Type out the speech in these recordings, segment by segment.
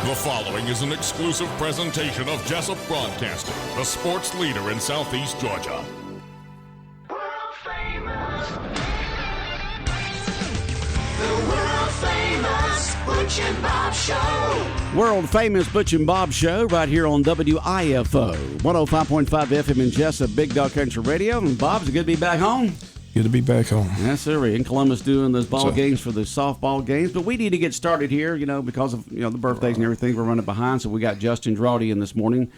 The following is an exclusive presentation of Jesup Broadcasting, the sports leader in Southeast Georgia. World famous. The world famous Butch and Bob Show. World famous Butch and Bob Show right here on WIFO 105.5 FM in Jesup, Big Dog Country Radio. And Bob, it's good to be back home. Good to be back home. Yes, sir. We're in Columbus doing those ball games for the softball games. But we need to get started here, because of the birthdays and everything. We're running behind, so we got Justin Drawdy in this morning.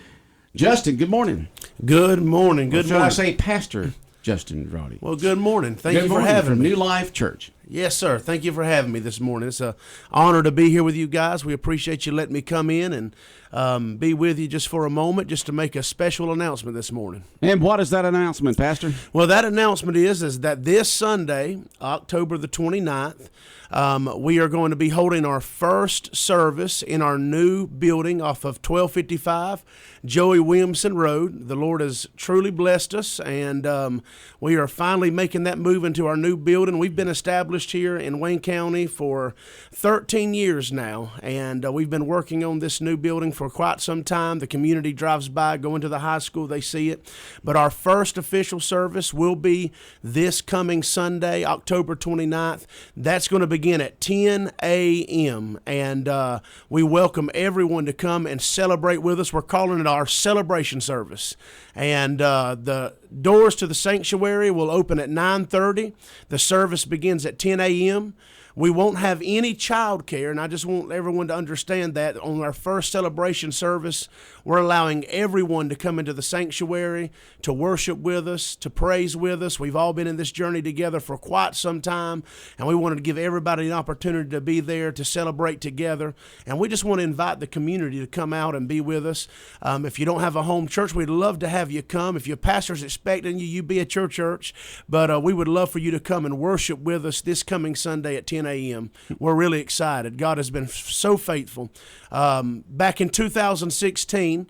Justin, good morning. Good morning. Good morning. I say Pastor Justin Drawdy? Well, good morning. Thank you for morning having from me. NewLife Church. Yes, sir. Thank you for having me this morning. It's an honor to be here with you guys. We appreciate you letting me come in and be with you just for a moment, just to make a special announcement this morning. And what is that announcement, Pastor? Well, that announcement is that this Sunday, October the 29th, we are going to be holding our first service in our new building off of 1255 Joey Williamson Road. The Lord has truly blessed us, and we are finally making that move into our new building. We've been established here in Wayne County for 13 years now, and we've been working on this new building for quite some time. The community drives by, going to the high school, they see it. But our first official service will be this coming Sunday, October 29th. That's going to begin at 10 a.m., and we welcome everyone to come and celebrate with us. We're calling it our celebration service. And the doors to the sanctuary will open at 9:30. The service begins at 10 a.m. We won't have any child care, and I just want everyone to understand that on our first celebration service, we're allowing everyone to come into the sanctuary to worship with us, to praise with us. We've all been in this journey together for quite some time, and we wanted to give everybody an opportunity to be there, to celebrate together, and we just want to invite the community to come out and be with us. If you don't have a home church, we'd love to have you come. If your pastor's expecting you be at your church, but we would love for you to come and worship with us this coming Sunday at 10 a.m. We're really excited. God has been so faithful. Back in 2016,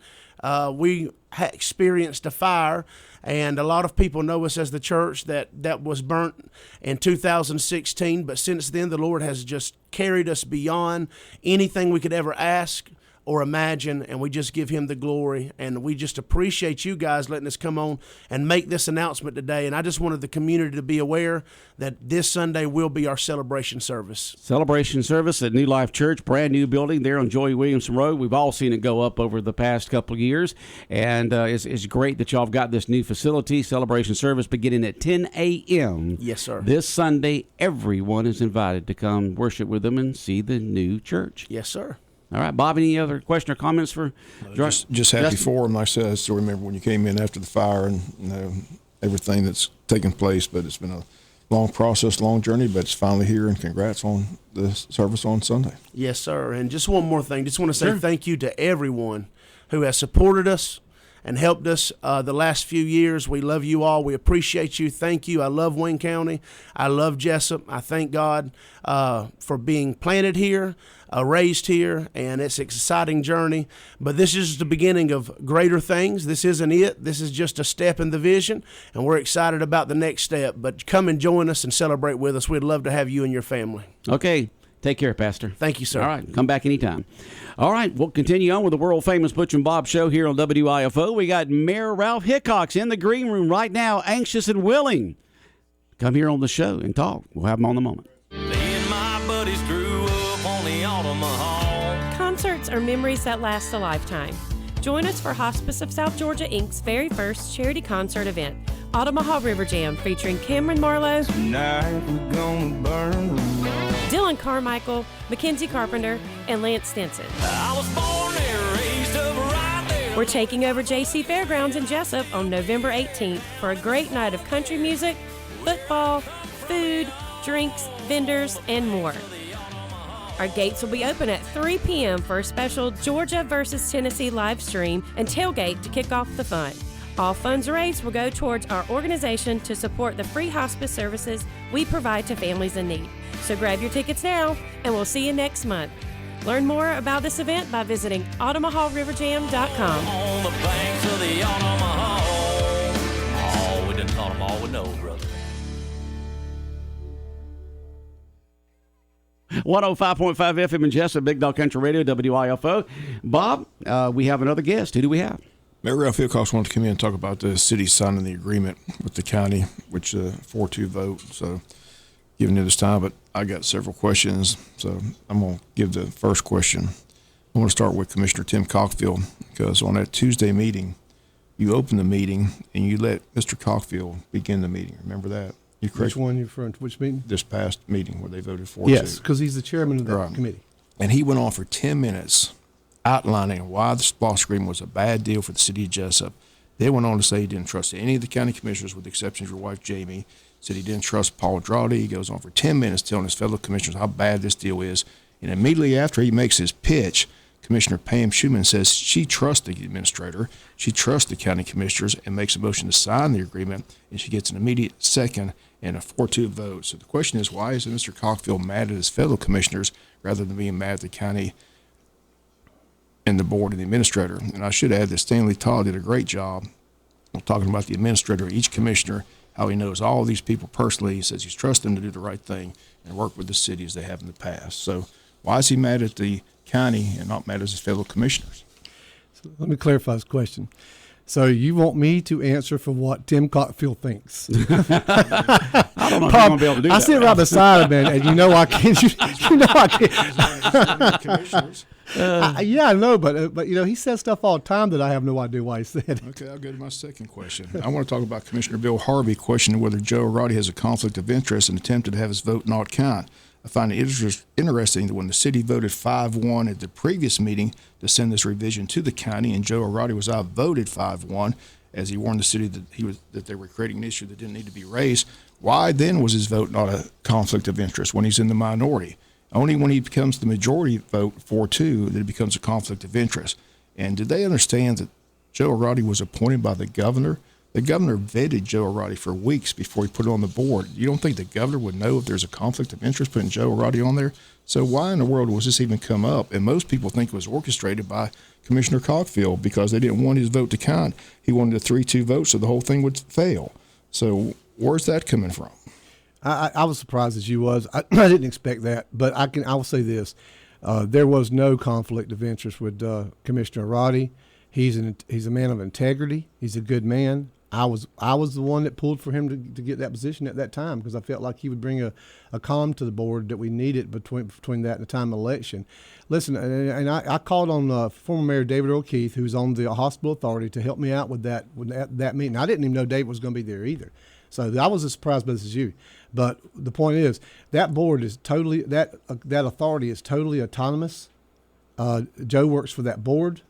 we experienced a fire, and a lot of people know us as the church that was burnt in 2016. But since then, the Lord has just carried us beyond anything we could ever ask or imagine, and we just give him the glory, and we just appreciate you guys letting us come on and make this announcement today. And I just wanted the community to be aware that this Sunday will be our celebration service. Celebration service at NewLife Church, brand new building there on Joey Williamson Road. We've all seen it go up over the past couple of years, and it's great that y'all have got this new facility. Celebration service beginning at 10 a.m. Yes, sir. This Sunday, everyone is invited to come worship with them and see the new church. Yes, sir. All right, Bob, any other question or comments for Just happy for him. Like I said, I still remember when you came in after the fire and everything that's taken place, but it's been a long process, long journey, but it's finally here, and congrats on the service on Sunday. Yes, sir. And just one more thing. Just want to say thank you to everyone who has supported us and helped us the last few years. We love you all. We appreciate you. Thank you. I love Wayne County. I love Jesup. I thank God for being planted here, raised here, and it's an exciting journey. But this is the beginning of greater things. This isn't it. This is just a step in the vision, and we're excited about the next step. But come and join us and celebrate with us. We'd love to have you and your family. Okay. Take care, Pastor. Thank you, sir. All right. Come back anytime. All right. We'll continue on with the world-famous Butch and Bob Show here on WIFO. We got Mayor Ralph Hickox in the green room right now, anxious and willing. Come here on the show and talk. We'll have him on the moment. Me and my buddies grew up on the Omaha. Concerts are memories that last a lifetime. Join us for Hospice of South Georgia, Inc.'s very first charity concert event, Omaha River Jam, featuring Cameron Marlowe, Tonight we're gonna burn them all. Dylan Carmichael, Mackenzie Carpenter, and Lance Stinson. I was born there, raised up right there. We're taking over JC Fairgrounds in Jesup on November 18th for a great night of country music, football, food, drinks, vendors, and more. Our gates will be open at 3 p.m. for a special Georgia versus Tennessee live stream and tailgate to kick off the fun. All funds raised will go towards our organization to support the free hospice services we provide to families in need. So grab your tickets now, and we'll see you next month. Learn more about this event by visiting OmahaRiverJam.com. On the banks of the Omaha. Oh, we done taught them all we know, brother. 105.5 FM in Jesup, Big Dog Country Radio, WIFO. Bob, we have another guest. Who do we have? Mayor Ralph Hickox wanted to come in and talk about the city signing the agreement with the county, which 4-2 vote. So giving you this time, but I got several questions. So I'm going to give the first question. I want to start with Commissioner Tim Cockfield, because on that Tuesday meeting, you opened the meeting and you let Mr. Cockfield begin the meeting. Remember that? You correct? Which one you referring to? Which meeting? This past meeting where they voted 4-2. Yes, because he's the chairman of that committee. And he went on for 10 minutes outlining why the SPLOST agreement was a bad deal for the city of Jesup. They went on to say he didn't trust any of the county commissioners with the exception of your wife, Jamie. Said he didn't trust Paul Drawdy. He goes on for 10 minutes telling his fellow commissioners how bad this deal is. And immediately after he makes his pitch, Commissioner Pam Schuman says she trusts the administrator, she trusts the county commissioners, and makes a motion to sign the agreement, and she gets an immediate second and a 4-2 vote. So the question is, why is Mr. Cockfield mad at his fellow commissioners rather than being mad at the county and the board and the administrator? And I should add that Stanley Todd did a great job of talking about the administrator, each commissioner, how he knows all of these people personally. He says he's trusted them to do the right thing and work with the city as they have in the past. So why is he mad at the county and not mad at his fellow commissioners? So let me clarify this question. So you want me to answer for what Tim Cockfield thinks? I don't know if you're going to be able to do that. I sit right beside him, and you know I can't. You know I can't. Yeah, I know, but you know he says stuff all the time that I have no idea why he said it. Okay, I'll go to my second question. I want to talk about Commissioner Bill Harvey questioning whether Joe Roddy has a conflict of interest and attempted to have his vote not count. I find it interesting that when the city voted 5-1 at the previous meeting to send this revision to the county, and Joe Roddy was outvoted 5-1 as he warned the city that they were creating an issue that didn't need to be raised. Why then was his vote not a conflict of interest when he's in the minority? Only when he becomes the majority vote 4-2 that it becomes a conflict of interest. And did they understand that Joe Roddy was appointed by the governor? The governor vetted Joe Roddy for weeks before he put it on the board. You don't think the governor would know if there's a conflict of interest putting Joe Roddy on there? So why in the world was this even come up? And most people think it was orchestrated by Commissioner Cockfield because they didn't want his vote to count. He wanted a 3-2 vote so the whole thing would fail. So where's that coming from? I was surprised as you was. I didn't expect that, but I will say this: there was no conflict of interest with Commissioner Roddy. He's a man of integrity. He's a good man. I was the one that pulled for him to get that position at that time because I felt like he would bring a calm to the board that we needed between that and the time of election. Listen, and I called on former Mayor David O'Keefe, who's on the hospital authority, to help me out with that meeting. I didn't even know David was going to be there either. So I was as surprised by this as you. But the point is, that board is totally, that authority is totally autonomous. Joe works for that board.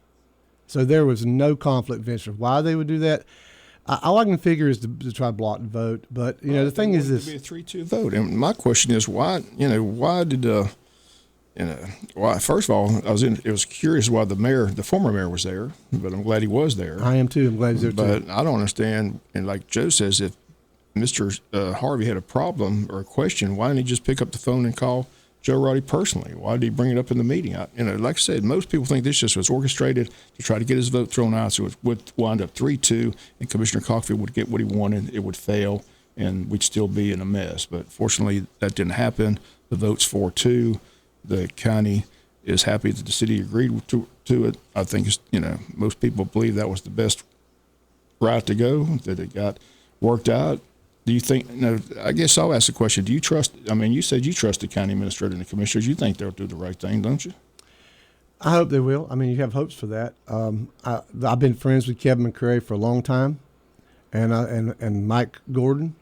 So there was no conflict of interest. Why they would do that, all I can figure is to try to block the vote. But, you know, the thing is this. It would be a 3-2 vote. And my question is, why did, first of all, it was curious why the former mayor was there, but I'm glad he was there. I am too. I'm glad he's there too. But I don't understand, and like Joe says, if Mr. Harvey had a problem or a question, why didn't he just pick up the phone and call Joe Roddy personally? Why did he bring it up in the meeting? Like I said, most people think this just was orchestrated to try to get his vote thrown out, so it would wind up 3-2, and Commissioner Cockfield would get what he wanted. It would fail, and we'd still be in a mess. But fortunately, that didn't happen. The vote's 4-2. The county is happy that the city agreed to it. I think most people believe that was the best route to go, that it got worked out. Do you think, I guess I'll ask the question, do you trust, you said you trust the county administrator and the commissioners. You think they'll do the right thing, don't you? I hope they will. You have hopes for that. I've been friends with Kevin McCray for a long time, and Mike Gordon,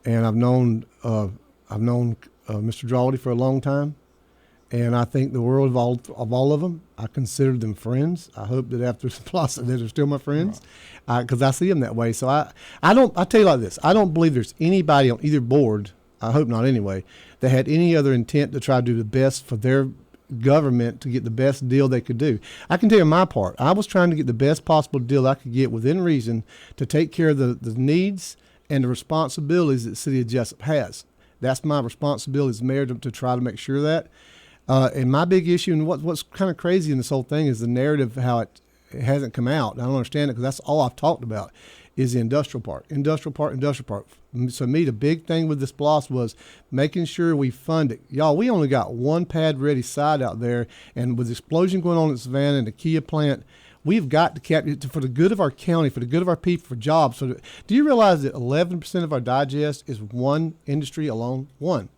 and I've known Mr. Drawdy for a long time, and I think the world of all of them. I consider them friends. I hope that after the process, they're still my friends, because I see them that way. So I tell you like this: I don't believe there's anybody on either board. I hope not anyway, that had any other intent to try to do the best for their government to get the best deal they could do. I can tell you my part. I was trying to get the best possible deal I could get within reason to take care of the needs and the responsibilities that the city of Jesup has. That's my responsibility as mayor to try to make sure that. And my big issue, and what's kind of crazy in this whole thing, is the narrative, how it hasn't come out. I don't understand it because that's all I've talked about, is the industrial park. Industrial park. So me, the big thing with this SPLOST was making sure we fund it. Y'all, we only got one pad ready site out there, and with the explosion going on in Savannah and the Kia plant, we've got to capture for the good of our county, for the good of our people, for jobs. So do you realize that 11% of our digest is one industry alone? One.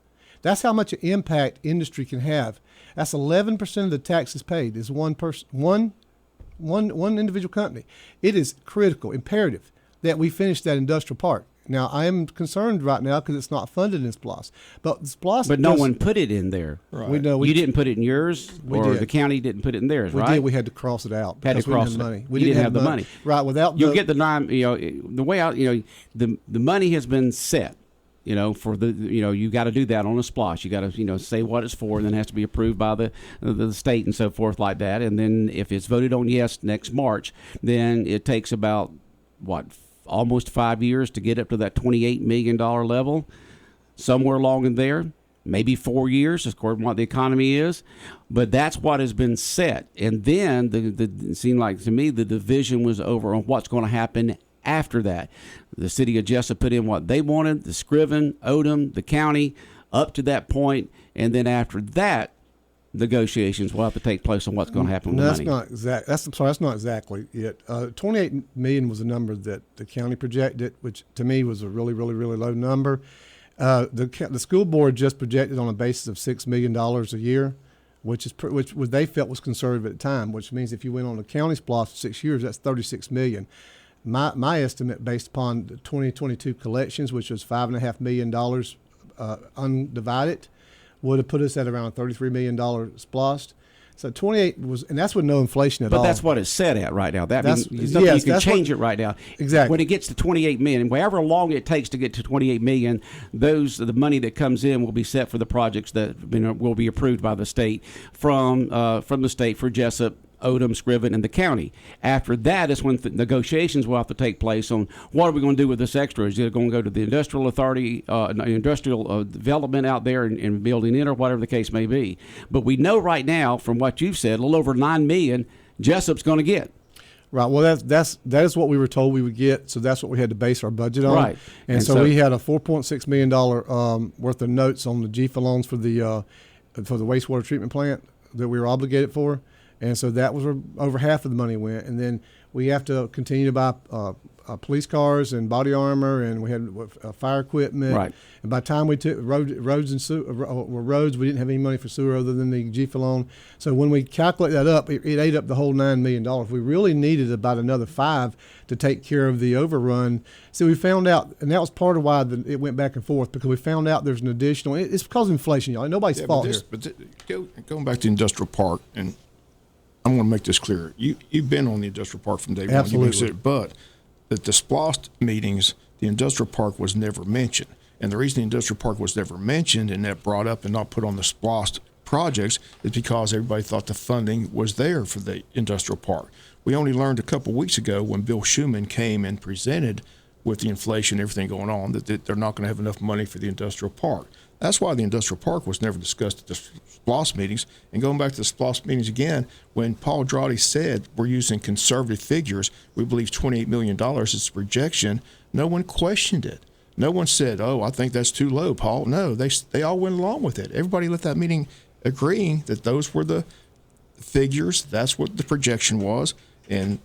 That's how much impact industry can have. That's 11% of the taxes paid is one person, one individual company. It is critical, imperative that we finish that industrial park. Now, I am concerned right now because it's not funded in SPLOST. But SPLOST, but no one put it in there. Right. You didn't put it in yours, or did. The county didn't put it in theirs, we right? did. We had to cross it out. Had to because we cross didn't have it. money. We You didn't have the money. Right. Without You'll get the nine. The way out. The money has been set. For the you got to do that on a SPLOST. You got to say what it's for, and then it has to be approved by the state and so forth like that. And then if it's voted on yes next March, then it takes about almost 5 years to get up to that $28 million level, somewhere along in there, maybe 4 years, according to what the economy is. But that's what has been set. And then it seemed like to me the division was over on what's going to happen after that. The city of Jesup put in what they wanted, the Scriven, Odom, the county, up to that point, and then after that, negotiations will have to take place on what's going to happen with the money. That's not exactly it. 28 million was a number that the county projected, which to me was a really, really, really low number. The school board just projected on a basis of $6 million a year, which they felt was conservative at the time. Which means if you went on the county SPLOST for 6 years, that's $36 million. My estimate, based upon the 2022 collections, which was $5.5 million undivided, would have put us at around $33 million SPLOST. So 28 was, and that's with no inflation at all. But that's what it's set at right now. That means yes, you can change it right now. Exactly. When it gets to 28 million, however long it takes to get to 28 million, the money that comes in will be set for the projects that will be approved by the state from the state for Jesup, Odom, Scriven, and the county. After that is when negotiations will have to take place on what are we going to do with this extra. Is it going to go to the industrial authority, industrial development out there and building it, or whatever the case may be. But we know right now, from what you've said, a little over $9 million Jesup's going to get. Right. Well, that is what we were told we would get, so that's what we had to base our budget on. Right. And so we had a $4.6 million worth of notes on the GFA loans for the wastewater treatment plant that we were obligated for. And so that was where over half of the money went. And then we have to continue to buy police cars and body armor, and we had fire equipment. Right. And by the time we took roads and roads, we didn't have any money for sewer other than the GFA loan. So when we calculate that up, it ate up the whole $9 million. We really needed about another $5 million to take care of the overrun. So we found out, and that was part of why it went back and forth, because we found out there's an additional. It's because of inflation, y'all. Nobody's fault here. But going back to industrial park, and I want to make this clear. You've been on the industrial park from day one. Absolutely. But at the SPLOST meetings, the industrial park was never mentioned. And the reason the industrial park was never mentioned and that brought up and not put on the SPLOST projects is because everybody thought the funding was there for the industrial park. We only learned a couple weeks ago when Bill Schuman came and presented with the inflation and everything going on that they're not going to have enough money for the industrial park. That's why the industrial park was never discussed at the SPLOST meetings. And going back to the SPLOST meetings again, when Paul Drawdy said we're using conservative figures, we believe $28 million is the projection, no one questioned it. No one said, oh, I think that's too low, Paul. No, they all went along with it. Everybody left that meeting agreeing that those were the figures, that's what the projection was. And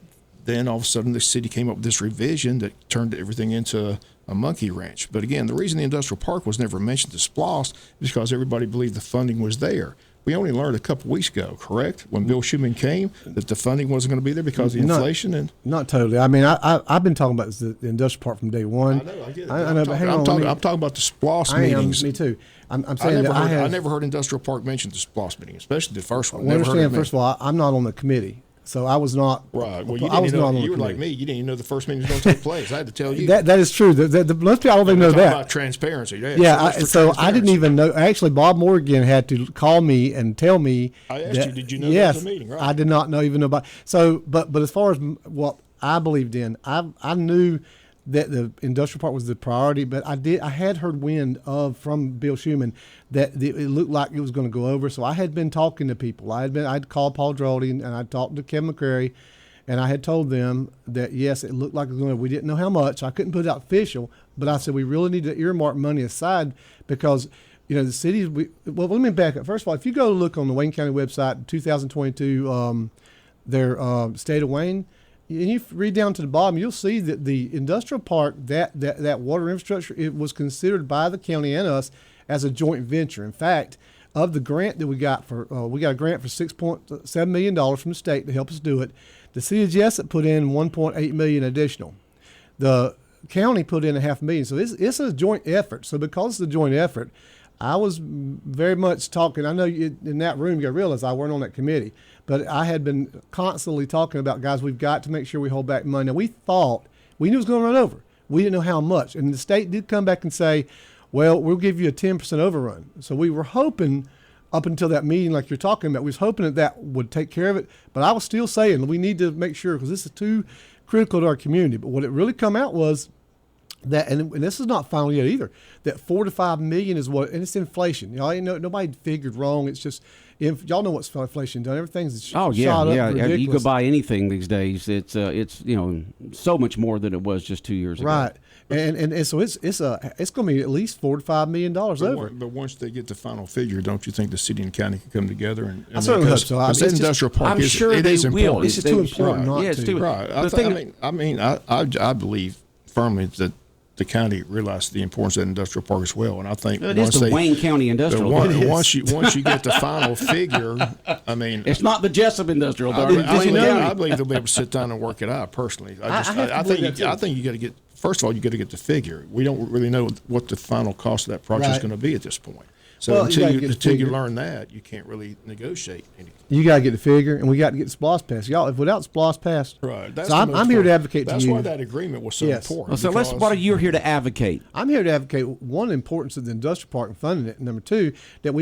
then all of a sudden the city came up with this revision that turned everything into a monkey wrench. But again, the reason the industrial park was never mentioned to SPLOST is because everybody believed the funding was there. We only learned a couple weeks ago, correct, when Bill Schuman came, that the funding wasn't going to be there because of the inflation. And not totally. I mean, I've been talking about the industrial park from day one. I know, I get it. I know, but hang on. I'm talking about the SPLOST meetings. Me too. I'm saying I never heard industrial park mentioned the SPLOST meeting, especially the first one. First of all, I'm not on the committee. So I was not. Right. Well, you were like me. You didn't even know the first meeting was going to take place. I had to tell you. That is true. Most people, I don't think know that. About transparency. Yeah. So I didn't even know. Actually, Bob Morgan had to call me and tell me. I asked you, did you know yes, that was a meeting? Right. I did not even know about. So, but as far as what I believed in, I knew that the industrial park was the priority, but I had heard wind from Bill Schuman that it looked like it was going to go over. So I had been talking to people. I'd called Paul Drawdy and I'd talked to Kevin McCrary, And I had told them that, yes, it looked like it was going to, we didn't know how much. I couldn't put it out official, but I said we really need to earmark money aside because, the cities, well, let me back up. First of all, if you go look on the Wayne County website, 2022, their State of Wayne, and you read down to the bottom, you'll see that the industrial park, that water infrastructure, it was considered by the county and us as a joint venture. In fact, of the grant that we got we got a grant for $6.7 million from the state to help us do it. The city of Jesup put in $1.8 million additional. The county put in $500,000. So it's a joint effort. So because it's a joint effort, I was very much talking. I know in that room, you got to realize I weren't on that committee, but I had been constantly talking about, guys, we've got to make sure we hold back money. Now, we knew it was going to run over. We didn't know how much. And the state did come back and say, well, we'll give you a 10% overrun. So we were hoping up until that meeting like you're talking about, we was hoping that would take care of it. But I was still saying we need to make sure because this is too critical to our community. But what it really come out was that, and this is not final yet either, that 4 to 5 million is what, and it's inflation. Nobody figured wrong. It's just, y'all know what's inflation done. Everything's shot up. Ridiculous. You could buy anything these days. It's so much more than it was just 2 years ago. Right. And so it's going to be at least $4 to $5 million over. But once they get the final figure, don't you think the city and county can come together? And I certainly hope so. Because the industrial park I'm sure it they is will. important. It's too important not it's to. too Right. I believe firmly that the county realized the importance of that industrial park as well, and I think it is the Wayne County Industrial Park. Once you get the final figure, it's not the Jesup Industrial Park. I believe they'll be able to sit down and work it out. Personally, I think you got to get. First of all, you got to get the figure. We don't really know what the final cost of that project is going to be at this point. So until you learn that, you can't really negotiate anything. You got to get the figure, and we got to get the SPLOST pass. Y'all, if without SPLOST pass, right? So I'm here to advocate to you. That's why that agreement was so important. So what are you here to advocate? I'm here to advocate one, importance of the industrial park and funding it. And number two, that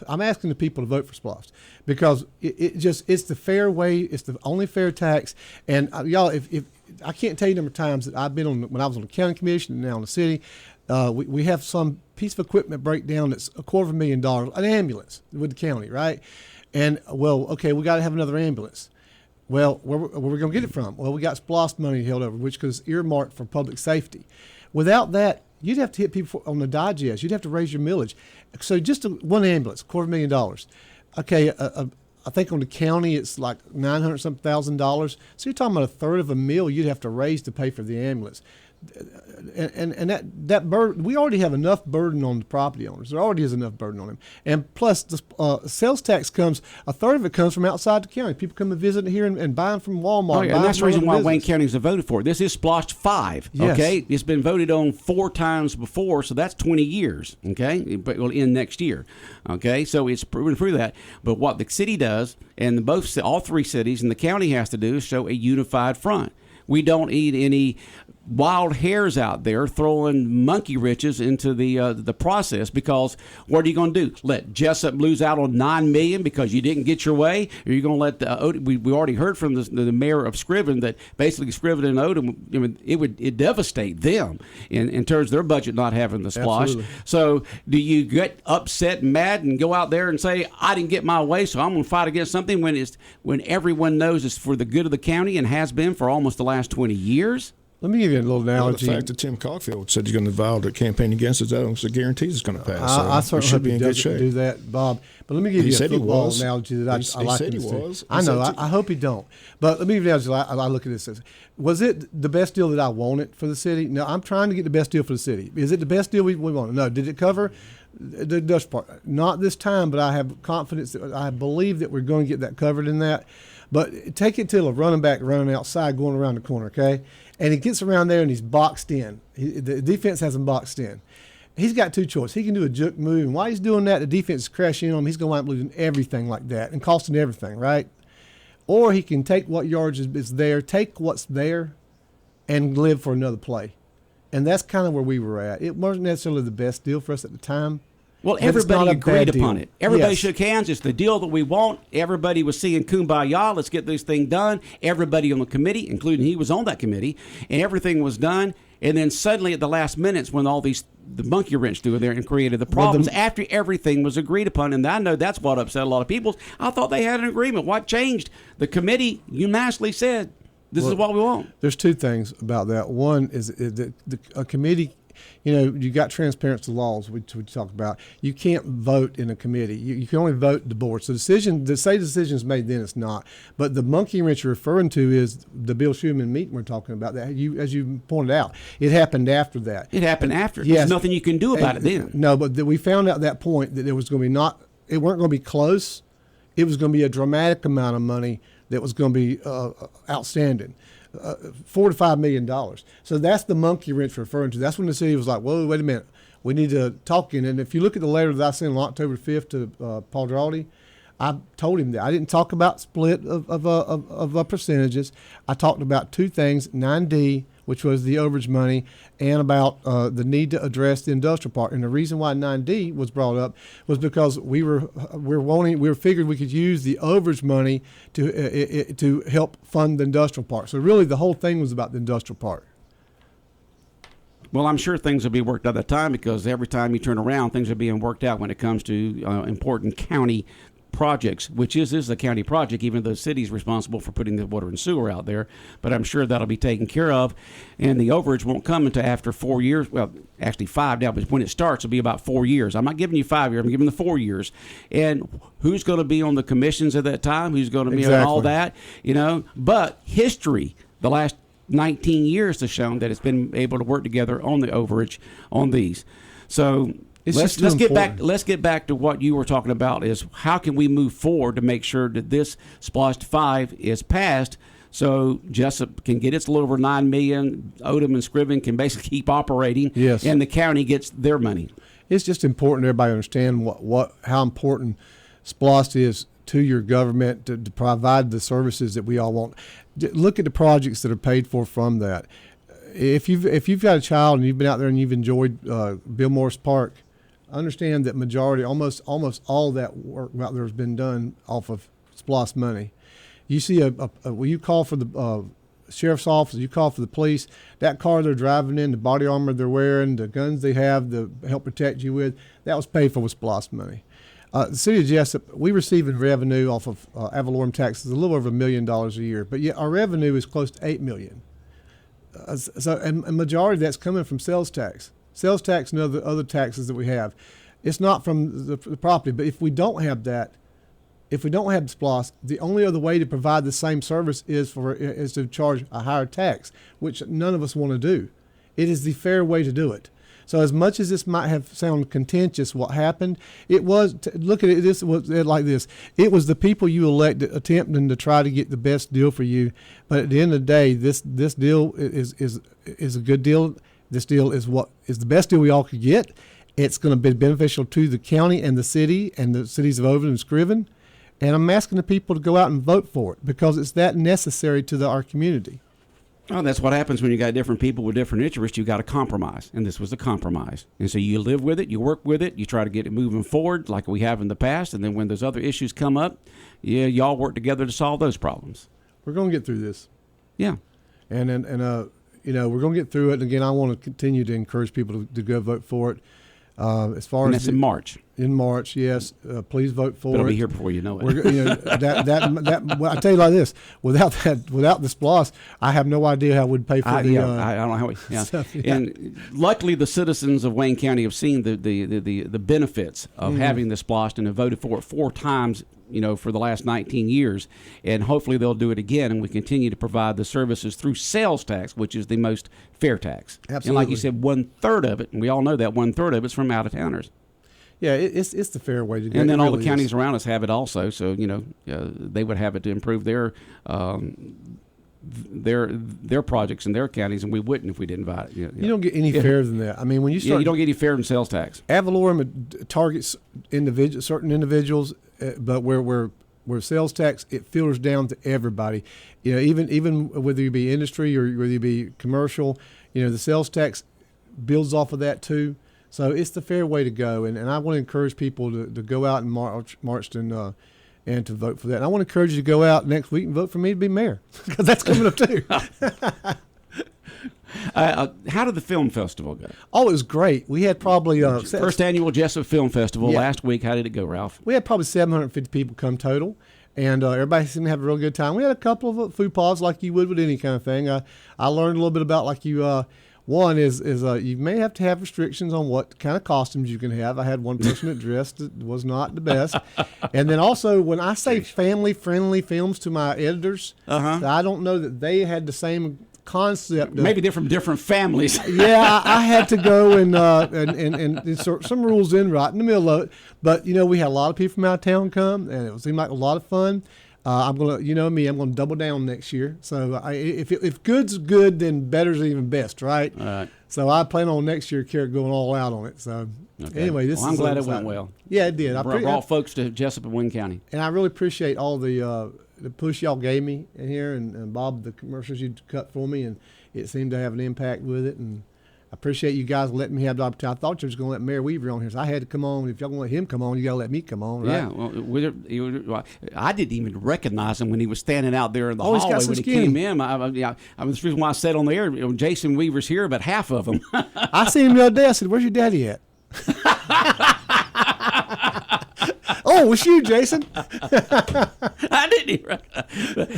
I'm asking the people to vote for SPLOST because it's the fair way. It's the only fair tax. And y'all, if I can't tell you the number of times that I've been on when I was on the county commission and now on the city. We have some piece of equipment breakdown that's $250,000, an ambulance with the county, right? And, we got to have another ambulance. Well, where we going to get it from? Well, we got SPLOST money held over, which is earmarked for public safety. Without that, you'd have to hit people on the digest. You'd have to raise your millage. So just one ambulance, $250,000. Okay, I think on the county it's like $900,000. So you're talking about $1/3 you'd have to raise to pay for the ambulance. And that burden, we already have enough burden on the property owners. There already is enough burden on them. And plus, the sales tax comes, 1/3 of it comes from outside the county. People come and visit here and buy them from Walmart. And that's the reason why Wayne County has voted for it. This is SPLOST 5, okay? Yes. It's been voted on 4 times before, so that's 20 years, okay? It will end next year, okay? So it's proven through that. But what the city does, and all 3 cities and the county has to do is show a unified front. We don't need any wild hares out there throwing monkey wrenches into the process because what are you going to do? Let Jesup lose out on $9 million because you didn't get your way? Or are you going to let we already heard from the mayor of Scriven that basically Scriven and Odom, it devastate them in terms of their budget not having the splosh. Absolutely. So do you get upset and mad and go out there and say, I didn't get my way, so I'm going to fight against something when everyone knows it's for the good of the county and has been for almost the last 20 years? Let me give you a little analogy. The fact that Tim Cockfield said he's going to vow to campaign against it, that almost guarantees it's going to pass. I certainly hope be he in good doesn't shape. do that, Bob. But let me give you a football analogy that I like. He said he was. I know. I hope he don't. But let me give you an analogy. I look at this as, was it the best deal that I wanted for the city? No, I'm trying to get the best deal for the city. Is it the best deal we wanted? No. Did it cover the Dutch part? Not this time, but I have confidence that I believe that we're going to get that covered in that. But take it to a running back running outside, going around the corner, okay? And he gets around there and he's boxed in. The defense has him boxed in. He's got 2 choices. He can do a juke move, and while he's doing that, the defense is crashing on him. He's going to wind up losing everything like that and costing everything, right? Or he can take what yards is there, take what's there, and live for another play. And that's kind of where we were at. It wasn't necessarily the best deal for us at the time. Well, everybody agreed upon it. Everybody shook hands. It's the deal that we want. Everybody was singing Kumbaya. Let's get this thing done. Everybody on the committee, including he was on that committee, and everything was done. And then suddenly at the last minutes when the monkey wrench threw there and created the problems after everything was agreed upon. And I know that's what upset a lot of people. I thought they had an agreement. What changed? The committee unanimously said, This is what we want. There's two things about that. One is a committee. You got transparency laws, which we talk about. You can't vote in a committee. You can only vote the board. So the say decision is made, then it's not. But the monkey wrench you're referring to is the Bill Schuman meeting we're talking about. That as you pointed out, it happened after that. It happened after. Yes. There's nothing you can do about it then. No, but we found out at that point that there was going to be it weren't going to be close. It was going to be a dramatic amount of money that was going to be outstanding. $4 to $5 million. So that's the monkey wrench referring to. That's when the city was like, whoa, wait a minute. We need to talk in. And if you look at the letter that I sent on October 5th to Paul Drawdy, I told him that. I didn't talk about split of percentages. I talked about two things, 9D, which was the overage money, and about the need to address the industrial part. And the reason why 9D was brought up was because we figured we could use the overage money to help fund the industrial part. So really, the whole thing was about the industrial part. Well, I'm sure things will be worked out at that time, because every time you turn around, things are being worked out when it comes to important county projects, which is a county project, even though the city's responsible for putting the water and sewer out there. But I'm sure that'll be taken care of, and the overage won't come until after 4 years. Well, actually 5 now, but when it starts, it'll be about 4 years. I'm not giving you 5 years, I'm giving the 4 years. And who's going to be on the commissions at that time? Who's going to be on all that? But history, the last 19 years has shown that it's been able to work together on the overage on these. So let's get back to what you were talking about, is how can we move forward to make sure that this SPLOST 5 is passed, so Jesup can get its little over $9 million, Odom and Scriven can basically keep operating, yes, and the county gets their money. It's just important that everybody understand how important SPLOST is to your government to provide the services that we all want. Look at the projects that are paid for from that. If you've got a child and you've been out there and you've enjoyed Bill Morris Park, understand that almost all that work out there has been done off of SPLOST money. You see when you call for the sheriff's office, you call for the police, that car they're driving in, the body armor they're wearing, the guns they have to help protect you with, that was paid for with SPLOST money. The city of Jesup, we receive in revenue off of ad valorem taxes a little over $1 million a year, but yet our revenue is close to $8 million. And a majority of that's coming from sales tax and other taxes that we have. It's not from the property, but if we don't have that, if we don't have the SPLOST, the only other way to provide the same service is to charge a higher tax, which none of us want to do. It is the fair way to do it. So as much as this might have sounded contentious, what happened, look at it, this was like this. It was the people you elected attempting to try to get the best deal for you. But at the end of the day, this deal is a good deal. This deal is the best deal we all could get. It's going to be beneficial to the county and the city and the cities of Overton and Scriven. And I'm asking the people to go out and vote for it because it's that necessary to our community. Oh, that's what happens when you got different people with different interests. You got to compromise, and this was a compromise. And so you live with it, you work with it, you try to get it moving forward like we have in the past. And then when those other issues come up, y'all work together to solve those problems. We're going to get through this. Yeah, and we're going to get through it. And again, I want to continue to encourage people to go vote for it. As far and as that's in March. In March, yes. Please vote for it. It'll be here before you know it. Well, I tell you like this: without the SPLOST, I have no idea how we'd pay for the. I don't know how we. Yeah. Stuff, yeah. And luckily, the citizens of Wayne County have seen the benefits of having the SPLOST and have voted for it 4 times. For the last 19 years, and hopefully they'll do it again, and we continue to provide the services through sales tax, which is the most fair tax. Absolutely. And like you said, 1/3 of it, and we all know that 1/3 of it's from out-of-towners. Yeah, it's the fair way to do it. And then all really the counties around us have it also, so they would have it to improve their projects in their counties, and we wouldn't if we didn't buy it. You don't get any fairer than that. I mean, when you start, you don't get any fairer than sales tax. Ad valorem targets certain individuals, but where sales tax, it filters down to everybody. Even whether you be industry or whether you be commercial, the sales tax builds off of that too. So it's the fair way to go, and I want to encourage people to go out and march and to vote for that. And I want to encourage you to go out next week and vote for me to be mayor, because that's coming up too. How did the film festival go? Oh, it was great. We had probably first annual Jesup Film Festival last week. How did it go, Ralph? We had probably 750 people come total, And everybody seemed to have a real good time. We had a couple of food pause like you would with any kind of thing. I learned a little bit about like you. One is you may have to have restrictions on what kind of costumes you can have. I had one person that dressed that was not the best. And then also when I say family-friendly films to my editors, I don't know that they had the same concept. Maybe they're from different families. Yeah, I had to go and sort some rules in right in the middle of it. But, we had a lot of people from out of town come, and it seemed like a lot of fun. I'm gonna, I'm gonna double down next year. So if good's good, then better's even best, right? All right. So I plan on next year going all out on it. So anyway, I'm glad it went well. Yeah, it did. I brought folks to Jesup and Wayne County, and I really appreciate all the push y'all gave me in here, and Bob, the commercials you cut for me, and it seemed to have an impact with it. And I appreciate you guys letting me have the opportunity. I thought you was going to let Mayor Weaver on here, so I had to come on. If y'all going to let him come on, you got to let me come on, right? Yeah, well, I didn't even recognize him when he was standing out there in the he's got hallway some when he skin. came in. I was the reason why I said on the air, Jason Weaver's here, but half of them. I seen him the other day. I said, "Where's your daddy at?" Oh, it was you, Jason. I didn't even.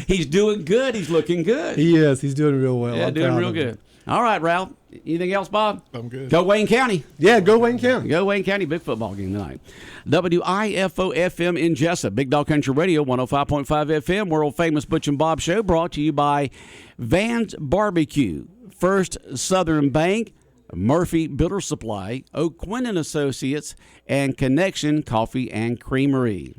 He's doing good. He's looking good. He is. He's doing real well. Yeah, I'm doing proud real of him. good. All right, Ralph. Anything else, Bob? I'm good. Go Wayne County. Yeah, go Wayne County. Go Wayne County. Big football game tonight. WIFO FM in Jesup. Big Dog Country Radio, 105.5 FM. World famous Butch and Bob show brought to you by Van's Barbecue, First Southern Bank, Murphy Builder Supply, O'Quinn and Associates, and Connection Coffee and Creamery.